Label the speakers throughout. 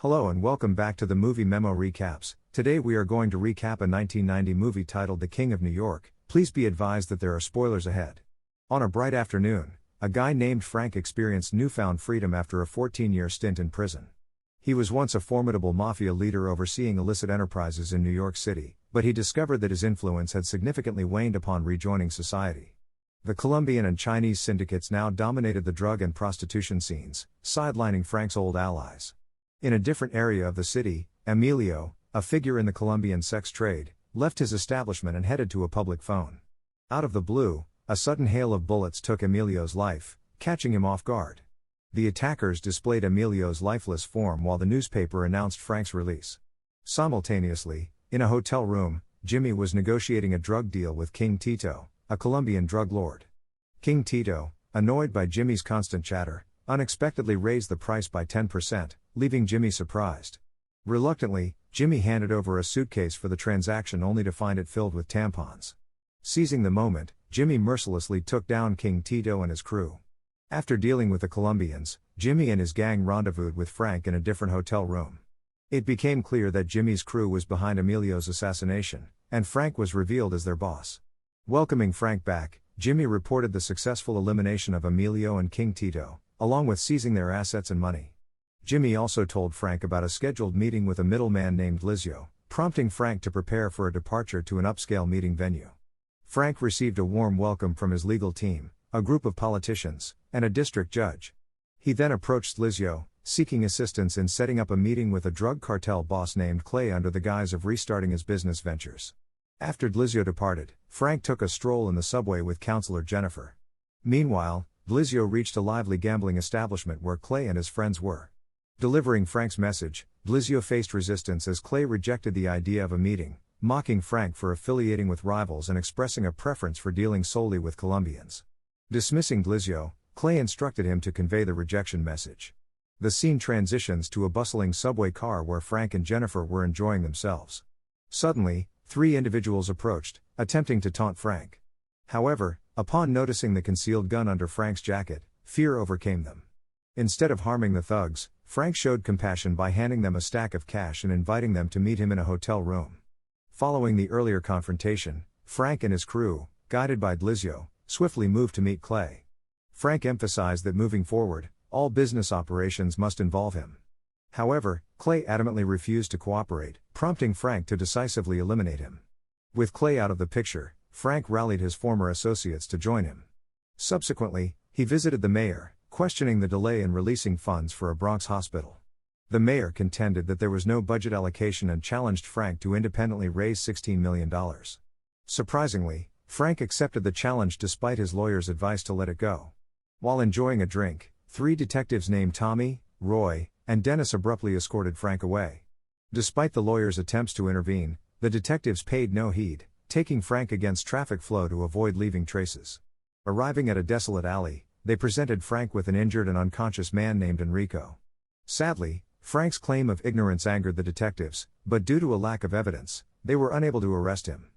Speaker 1: Hello and welcome back to the Movie Memo Recaps. Today we are going to recap a 1990 movie titled The King of New York. Please be advised that there are spoilers ahead. On a bright afternoon, a guy named Frank experienced newfound freedom after a 14-year stint in prison. He was once a formidable mafia leader overseeing illicit enterprises in New York City, but he discovered that his influence had significantly waned upon rejoining society. The Colombian and Chinese syndicates now dominated the drug and prostitution scenes, sidelining Frank's old allies. In a different area of the city, Emilio, a figure in the Colombian sex trade, left his establishment and headed to a public phone. Out of the blue, a sudden hail of bullets took Emilio's life, catching him off guard. The attackers displayed Emilio's lifeless form while the newspaper announced Frank's release. Simultaneously, in a hotel room, Jimmy was negotiating a drug deal with King Tito, a Colombian drug lord. King Tito, annoyed by Jimmy's constant chatter, unexpectedly raised the price by 10%, leaving Jimmy surprised. Reluctantly, Jimmy handed over a suitcase for the transaction only to find it filled with tampons. Seizing the moment, Jimmy mercilessly took down King Tito and his crew. After dealing with the Colombians, Jimmy and his gang rendezvoused with Frank in a different hotel room. It became clear that Jimmy's crew was behind Emilio's assassination, and Frank was revealed as their boss. Welcoming Frank back, Jimmy reported the successful elimination of Emilio and King Tito, along with seizing their assets and money. Jimmy also told Frank about a scheduled meeting with a middleman named Lizio, prompting Frank to prepare for a departure to an upscale meeting venue. Frank received a warm welcome from his legal team, a group of politicians, and a district judge. He then approached Lizio, seeking assistance in setting up a meeting with a drug cartel boss named Clay under the guise of restarting his business ventures. After Lizio departed, Frank took a stroll in the subway with counselor Jennifer. Meanwhile, Lizio reached a lively gambling establishment where Clay and his friends were. Delivering Frank's message, Lizio faced resistance as Clay rejected the idea of a meeting, mocking Frank for affiliating with rivals and expressing a preference for dealing solely with Colombians. Dismissing Lizio, Clay instructed him to convey the rejection message. The scene transitions to a bustling subway car where Frank and Jennifer were enjoying themselves. Suddenly, three individuals approached, attempting to taunt Frank. However, upon noticing the concealed gun under Frank's jacket, fear overcame them. Instead of harming the thugs, Frank showed compassion by handing them a stack of cash and inviting them to meet him in a hotel room. Following the earlier confrontation, Frank and his crew, guided by Lizio, swiftly moved to meet Clay. Frank emphasized that moving forward, all business operations must involve him. However, Clay adamantly refused to cooperate, prompting Frank to decisively eliminate him. With Clay out of the picture, Frank rallied his former associates to join him. Subsequently, he visited the mayor, questioning the delay in releasing funds for a Bronx hospital. The mayor contended that there was no budget allocation and challenged Frank to independently raise $16 million. Surprisingly, Frank accepted the challenge despite his lawyer's advice to let it go. While enjoying a drink, three detectives named Tommy, Roy, and Dennis abruptly escorted Frank away. Despite the lawyer's attempts to intervene, the detectives paid no heed, taking Frank against traffic flow to avoid leaving traces. Arriving at a desolate alley, they presented Frank with an injured and unconscious man named Enrico. Sadly, Frank's claim of ignorance angered the detectives, but due to a lack of evidence, they were unable to arrest him.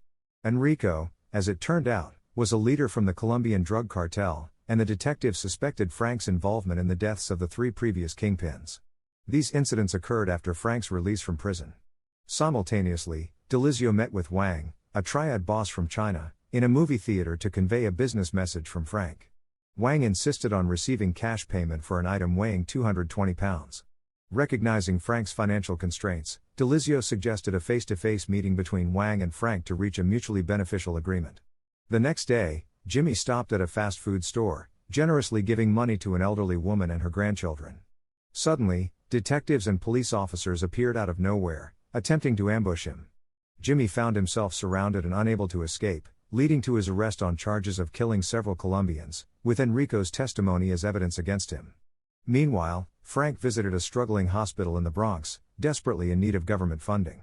Speaker 1: Enrico, as it turned out, was a leader from the Colombian drug cartel, and the detectives suspected Frank's involvement in the deaths of the three previous kingpins. These incidents occurred after Frank's release from prison. Simultaneously, Delizio met with Wang, a triad boss from China, in a movie theater to convey a business message from Frank. Wang insisted on receiving cash payment for an item weighing 220 pounds. Recognizing Frank's financial constraints, Delizio suggested a face-to-face meeting between Wang and Frank to reach a mutually beneficial agreement. The next day, Jimmy stopped at a fast food store, generously giving money to an elderly woman and her grandchildren. Suddenly, detectives and police officers appeared out of nowhere, attempting to ambush him. Jimmy found himself surrounded and unable to escape, leading to his arrest on charges of killing several Colombians, with Enrico's testimony as evidence against him. Meanwhile, Frank visited a struggling hospital in the Bronx, desperately in need of government funding.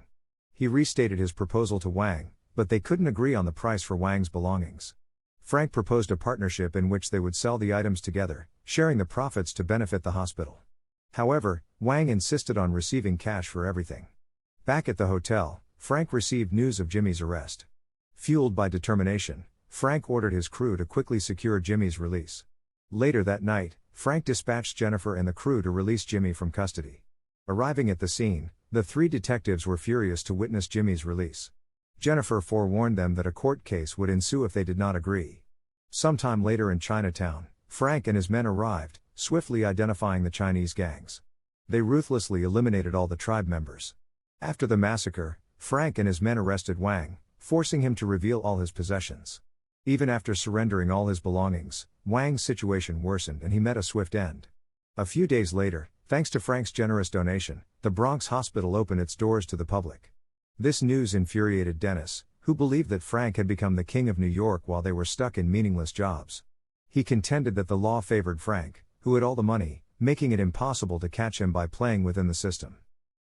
Speaker 1: He restated his proposal to Wang, but they couldn't agree on the price for Wang's belongings. Frank proposed a partnership in which they would sell the items together, sharing the profits to benefit the hospital. However, Wang insisted on receiving cash for everything. Back at the hotel, Frank received news of Jimmy's arrest. Fueled by determination, Frank ordered his crew to quickly secure Jimmy's release. Later that night, Frank dispatched Jennifer and the crew to release Jimmy from custody. Arriving at the scene, the three detectives were furious to witness Jimmy's release. Jennifer forewarned them that a court case would ensue if they did not agree. Sometime later in Chinatown, Frank and his men arrived, swiftly identifying the Chinese gangs. They ruthlessly eliminated all the tribe members. After the massacre, Frank and his men arrested Wang, forcing him to reveal all his possessions. Even after surrendering all his belongings, Wang's situation worsened and he met a swift end. A few days later, thanks to Frank's generous donation, the Bronx hospital opened its doors to the public. This news infuriated Dennis, who believed that Frank had become the king of New York while they were stuck in meaningless jobs. He contended that the law favored Frank, who had all the money, making it impossible to catch him by playing within the system.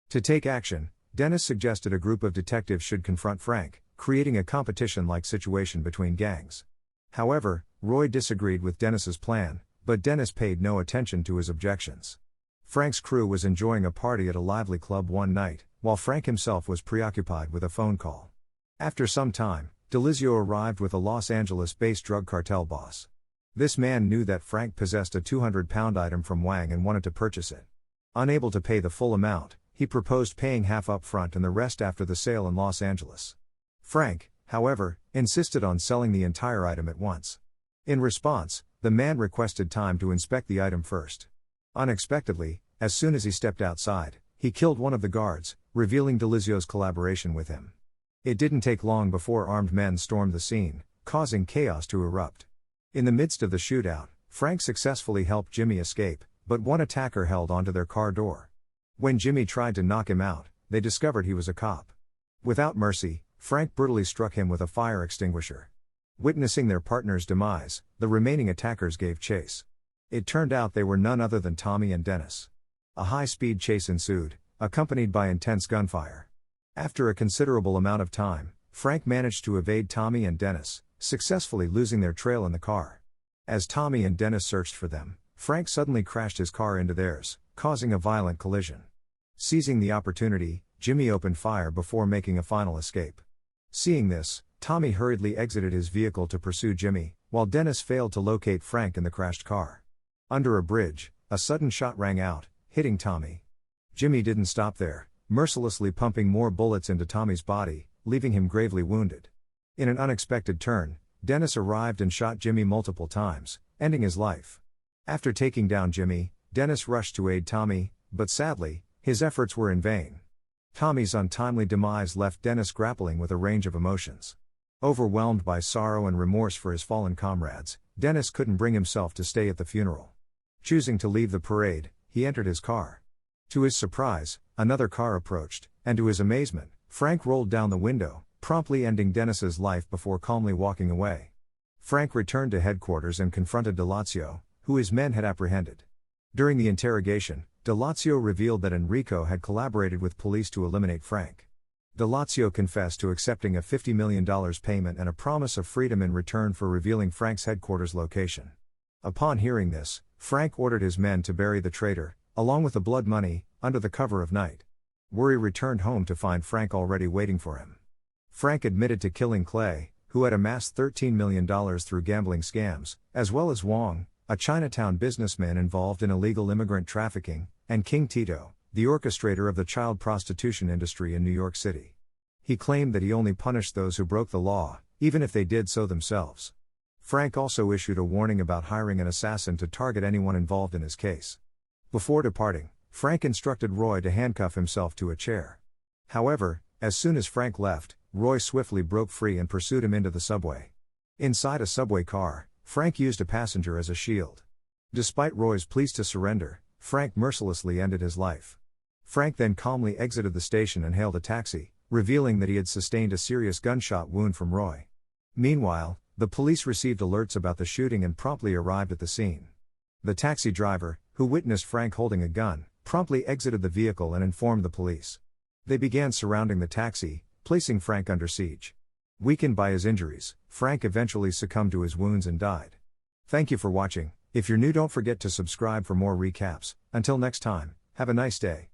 Speaker 1: To take action, Dennis suggested a group of detectives should confront Frank, creating a competition-like situation between gangs. However, Roy disagreed with Dennis's plan, but Dennis paid no attention to his objections. Frank's crew was enjoying a party at a lively club one night, while Frank himself was preoccupied with a phone call. After some time, Delizio arrived with a Los Angeles-based drug cartel boss. This man knew that Frank possessed a 200-pound item from Wang and wanted to purchase it. Unable to pay the full amount, he proposed paying half up front and the rest after the sale in Los Angeles. Frank, however, insisted on selling the entire item at once. In response, the man requested time to inspect the item first. Unexpectedly, as soon as he stepped outside, he killed one of the guards, revealing Delizio's collaboration with him. It didn't take long before armed men stormed the scene, causing chaos to erupt. In the midst of the shootout, Frank successfully helped Jimmy escape, but one attacker held onto their car door. When Jimmy tried to knock him out, they discovered he was a cop. Without mercy, Frank brutally struck him with a fire extinguisher. Witnessing their partner's demise, the remaining attackers gave chase. It turned out they were none other than Tommy and Dennis. A high-speed chase ensued, accompanied by intense gunfire. After a considerable amount of time, Frank managed to evade Tommy and Dennis, successfully losing their trail in the car. As Tommy and Dennis searched for them, Frank suddenly crashed his car into theirs, causing a violent collision. Seizing the opportunity, Jimmy opened fire before making a final escape. Seeing this, Tommy hurriedly exited his vehicle to pursue Jimmy, while Dennis failed to locate Frank in the crashed car. Under a bridge, a sudden shot rang out, hitting Tommy. Jimmy didn't stop there, mercilessly pumping more bullets into Tommy's body, leaving him gravely wounded. In an unexpected turn, Dennis arrived and shot Jimmy multiple times, ending his life. After taking down Jimmy, Dennis rushed to aid Tommy, but sadly, his efforts were in vain. Tommy's untimely demise left Dennis grappling with a range of emotions. Overwhelmed by sorrow and remorse for his fallen comrades, Dennis couldn't bring himself to stay at the funeral. Choosing to leave the parade, he entered his car. To his surprise, another car approached, and to his amazement, Frank rolled down the window, promptly ending Dennis's life before calmly walking away. Frank returned to headquarters and confronted Delizio, who his men had apprehended. During the interrogation, Delizio revealed that Enrico had collaborated with police to eliminate Frank. Delizio confessed to accepting a $50 million payment and a promise of freedom in return for revealing Frank's headquarters location. Upon hearing this, Frank ordered his men to bury the traitor, along with the blood money, under the cover of night. Worry returned home to find Frank already waiting for him. Frank admitted to killing Clay, who had amassed $13 million through gambling scams, as well as Wong, a Chinatown businessman involved in illegal immigrant trafficking, and King Tito, the orchestrator of the child prostitution industry in New York City. He claimed that he only punished those who broke the law, even if they did so themselves. Frank also issued a warning about hiring an assassin to target anyone involved in his case. Before departing, Frank instructed Roy to handcuff himself to a chair. However, as soon as Frank left, Roy swiftly broke free and pursued him into the subway. Inside a subway car, Frank used a passenger as a shield. Despite Roy's pleas to surrender, Frank mercilessly ended his life. Frank then calmly exited the station and hailed a taxi, revealing that he had sustained a serious gunshot wound from Roy. Meanwhile, the police received alerts about the shooting and promptly arrived at the scene. The taxi driver, who witnessed Frank holding a gun, promptly exited the vehicle and informed the police. They began surrounding the taxi, placing Frank under siege. Weakened by his injuries, Frank eventually succumbed to his wounds and died. Thank you for watching. If you're new, don't forget to subscribe for more recaps. Until next time, have a nice day.